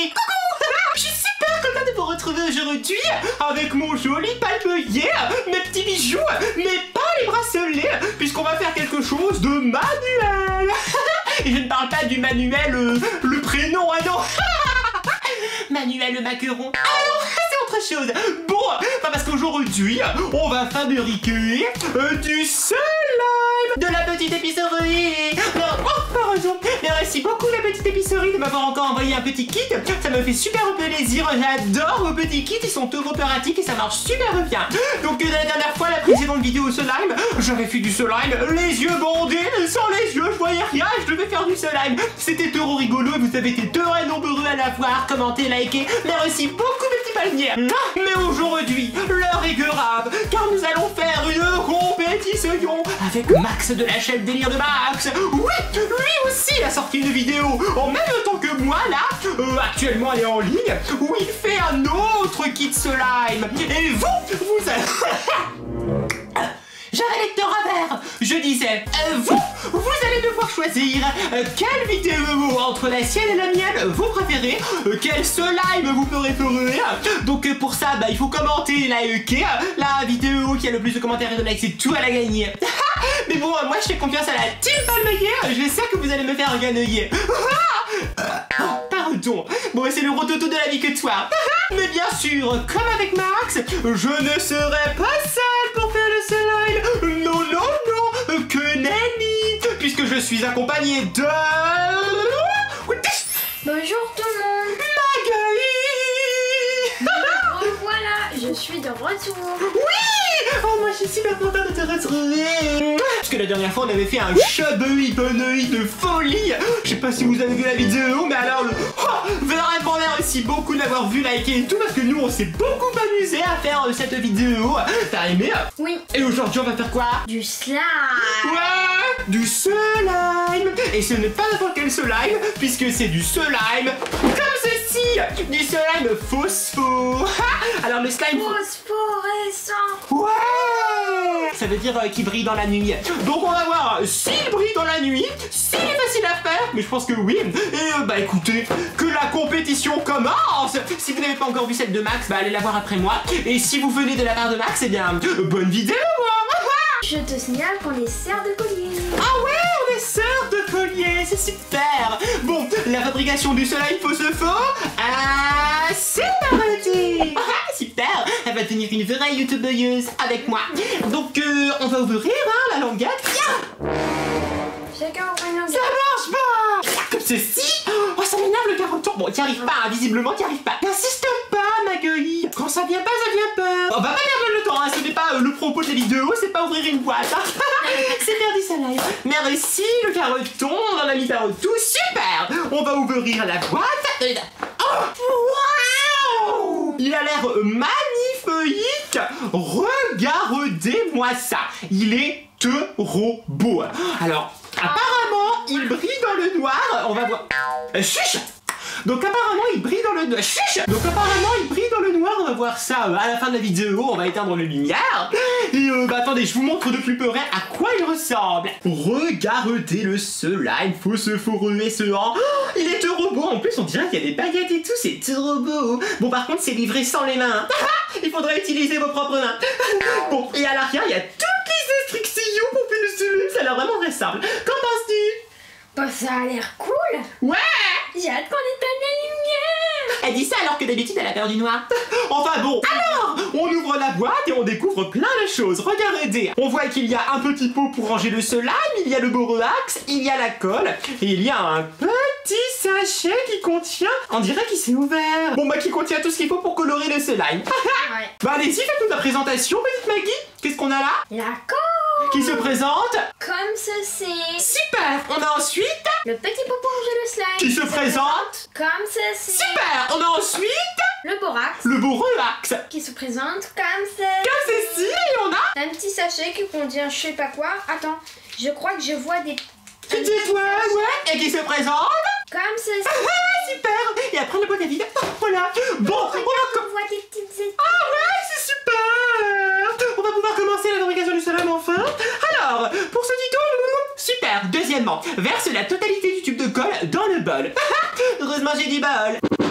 Coucou. Je suis super content de vous retrouver aujourd'hui avec mon joli palpeuillet, mes petits bijoux, mais pas les bracelets, puisqu'on va faire quelque chose de manuel. Et je ne parle pas du manuel, le prénom, ah non. Manuel le maqueron. Ah non, c'est autre chose. Bon, parce qu'aujourd'hui, on va fabriquer du slime de la petite épicerie. Pardon. Merci beaucoup la petite épicerie de m'avoir encore envoyé un petit kit. Ça me fait super plaisir. J'adore vos petits kits. Ils sont trop pratiques et ça marche super bien. Donc la dernière fois, la précédente vidéo slime, j'avais fait du slime, les yeux bandés, sans les yeux, je voyais rien. Je devais faire du slime. C'était trop rigolo et vous avez été très nombreux à la voir, commenter, liker. Merci beaucoup mes petits palmiers. Mais aujourd'hui, l'heure est grave, car nous allons faire une compétition avec Max de la chaîne Délire de Max. Oui, lui aussi a sorti une vidéo en même temps que moi là. Actuellement elle est en ligne, où il fait un autre kit slime. Et vous allez... J'avais lecteur à verre. Je disais, vous allez devoir choisir quelle vidéo entre la sienne et la mienne vous préférez, quel slime vous préférez. Donc pour ça, il faut commenter, liker. La vidéo qui a le plus de commentaires et de likes, c'est tout à la gagner. Mais bon, moi je fais confiance à la team Palmeier. Je sais que vous allez me faire gagner. Pardon. Bon, c'est le rototo de la vie que toi. Mais bien sûr, comme avec Max, je ne serai pas seule pour faire le slime. Non, non, non, que nenni, puisque je suis accompagné de... Bonjour tout le monde. Magali. Voilà, je suis de retour. Oui. Oh, moi je suis super contente de te retrouver. Parce que la dernière fois on avait fait un chabeuil de folie. Je sais pas si vous avez vu la vidéo, mais alors vraiment merci beaucoup d'avoir vu, liké et tout, parce que nous on s'est beaucoup amusé à faire cette vidéo. T'as aimé? Oui. Et aujourd'hui on va faire quoi? Du slime. Ouais, du slime. Et ce n'est pas n'importe quel slime, puisque c'est du slime comme ceci, du slime phospho. Alors le slime phosphorescent. Ouais, ça veut dire qu'il brille dans la nuit. Donc on va voir s'il brille dans la nuit, s'il est facile à faire, mais je pense que oui. Et écoutez, que la compétition commence. Si vous n'avez pas encore vu celle de Max, allez la voir après moi. Et si vous venez de la part de Max, eh bien, bonne vidéo. Je te signale qu'on est sœurs de collier. Ah ouais, on est sœurs de collier, c'est super. Bon, la fabrication du slime phospho, c'est parti. Super, elle va devenir une vraie youtubeuse avec moi. Donc on va ouvrir la languette. Chacun ouvre une languette. Ça marche pas. Comme ceci. Oh, ça m'énerve le caroton. Bon, t'y arrives pas, visiblement t'y arrives pas. N'insiste pas, Magali. Quand ça vient pas, ça vient pas. On va pas perdre le temps, ce n'est pas le propos de la vidéo, c'est pas ouvrir une boîte. C'est faire du slime. Merci, le caroton, on en a mis partout. Super. On va ouvrir la boîte. Oh, wow. Il a l'air magnifique. Regardez-moi ça. Il est trop beau. Alors, apparemment, il brille dans le noir. On va voir. Chuch. Donc apparemment il brille dans le noir. Chuch. Donc apparemment il brille dans le noir. On va voir ça à la fin de la vidéo. On va éteindre les lumières. Et attendez, je vous montre de plus près à quoi il ressemble. Regardez le slime phosphorescent. Il est trop beau. En plus on dirait qu'il y a des baguettes et tout. C'est trop beau. Bon, par contre c'est livré sans les mains. Il faudrait utiliser vos propres mains. Bon, et à l'arrière il y a toutes les instructions pour faire le slime. Ça a l'air vraiment très simple. Qu'en penses-tu? Ça a l'air cool. Ouais. J'ai hâte qu'on éteigne la lumière. Elle dit ça alors que d'habitude elle a peur du noir. Enfin bon, alors on ouvre la boîte et on découvre plein de choses. Regardez, on voit qu'il y a un petit pot pour ranger le slime, il y a le borax, il y a la colle, et il y a un petit sachet qui contient, on dirait qu'il s'est ouvert. Bon qui contient tout ce qu'il faut pour colorer le slime. Ouais. Allez-y, faites-nous la présentation, petite Maggie. Qu'est-ce qu'on a là? La colle. Qui se présente comme ceci. Super. On a ensuite le petit pot pour ranger le slime. Qui se présente comme ceci. Super. On a ensuite le borax. Le borax. Qui se présente comme ceci. Comme ceci. Et on a un petit sachet qui contient je sais pas quoi. Attends, je crois que je vois des petites étoiles, ouais. Et qui se présente comme ceci. Super. Et après le boîte à vide. Voilà. Bon, on voit des petites étoiles. Ah ouais, c'est super. On va pouvoir commencer la fabrication du slime enfin. Alors, pour ce tuto, super. Deuxièmement, verse la totalité du tube de colle dans le bol. Heureusement j'ai du bol.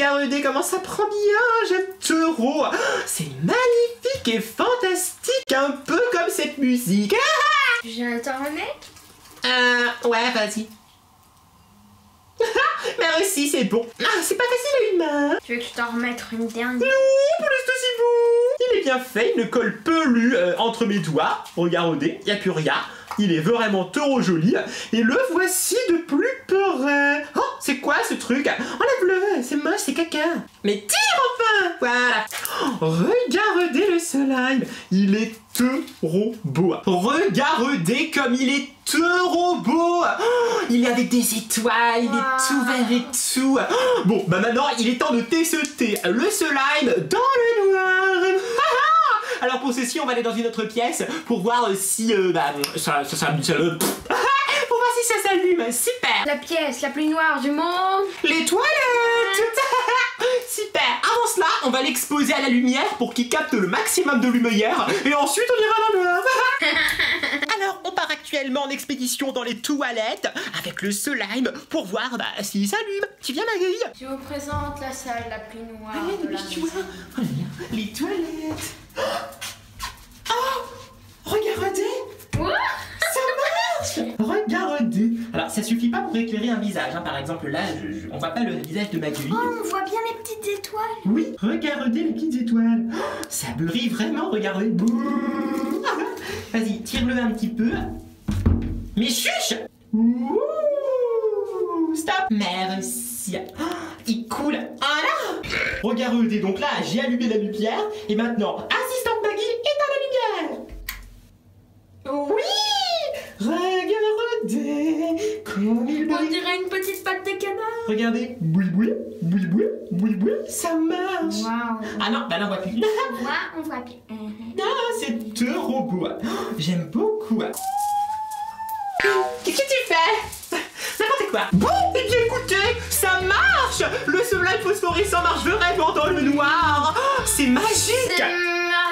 regardez comment ça prend bien, j'aime trop. C'est magnifique et fantastique, un peu comme cette musique. Je t'en remets? Ouais, vas-y. Merci, c'est bon. Ah, c'est pas facile à une main. Tu veux que je t'en remette une dernière? Non, pour l'instant c'est bon. Il est bien fait, il ne colle pelu entre mes doigts. Regardez, il n'y a plus rien. Il est vraiment trop joli. Et le voici de plus près. Oh, c'est quoi ce truc? Enlève-le, c'est moche, c'est caca. Mais tire enfin. Voilà. Oh, regardez le slime. Il est trop beau. Regardez comme il est trop beau. Oh, il est avec des étoiles, il est tout vert et tout. Oh, bon, bah maintenant, il est temps de tester le slime dans le noir. Alors pour ceci, on va aller dans une autre pièce pour voir si ça pour voir si ça s'allume. Super. La pièce la plus noire du monde. Les toilettes. Super. Avant cela, on va l'exposer à la lumière pour qu'il capte le maximum de lumière et ensuite on ira dans le noir. Alors, on part actuellement en expédition dans les toilettes avec le slime pour voir s'il s'allume. Tu viens, Magali? Je vous présente la salle la plus noire Allez, de la maison. Les toilettes. Oh, regardez. Quoi? Ça marche. Regardez. Alors, ça suffit pas pour éclairer un visage. Hein. Par exemple, là, on voit pas le visage de Magali. Oh, on voit bien les petites étoiles. Oui, regardez les petites étoiles. Oh, ça brille vraiment, regardez. Vas-y, tire-le un petit peu. Mais chuche. Ouh, stop. Merci. Oh, il coule. Voilà. Regardez, donc là, j'ai allumé la lumière. Et maintenant, assistante Maggie est dans la lumière. Oui. Regardez comme il On brille. dirait une petite patte de canard. Regardez, boui boui, boui boui, boui boui, ça marche. Waouh. Ah non, bah là on voit plus. On voit bien. Ah, c'est trop beau. J'aime beaucoup. Qu'est-ce que tu fais? N'importe quoi. Bon, et bien écoutez, ça marche. Le soleil phosphorescent marche vraiment dans le noir. Oh, c'est magique. C'est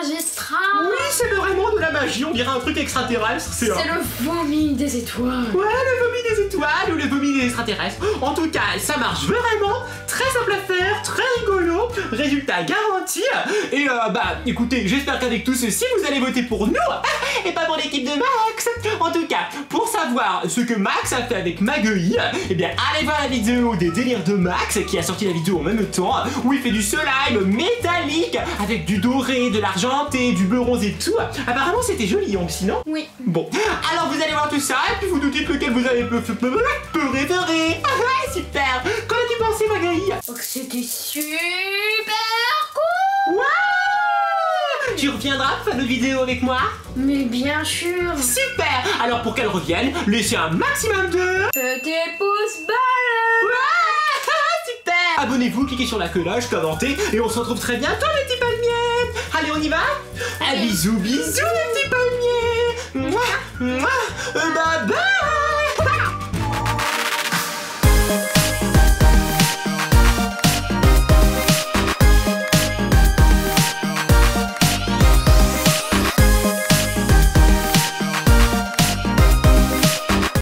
magistral. Oui, c'est vraiment de la magie. On dirait un truc extraterrestre. C'est le vomi des étoiles. Ouais, le vomi des étoiles ou le vomi des extraterrestres. En tout cas, ça marche vraiment. Très simple à faire, très rigolo. Résultat garanti. Et écoutez, j'espère qu'avec tout ceci, vous allez voter pour nous et pas pour l'équipe de Max. En tout cas, pour savoir ce que Max a fait avec Magueï, eh bien, allez voir la vidéo des délires de Max qui a sorti la vidéo en même temps où il fait du slime métallique avec du doré, de l'argenté, du bronze et tout. Apparemment, c'était joli, aussi, non? Oui. Bon, alors vous allez voir tout ça et puis vous nous dites lequel vous avez préféré. Ah, super. Qu'en as-tu pensé, Magali? Oh, c'était super cool. Waouh! Tu reviendras pour faire une vidéo avec moi? Mais bien sûr. Super. Alors pour qu'elle revienne, laissez un maximum de Petit pouce bleu. ouais. Super. Abonnez-vous, cliquez sur la cloche, commentez et on se retrouve très bientôt les petits palmiers. Allez, on y va? Allez. Bisous, bisous les petits palmiers. Mouah, mouah. Bye bye.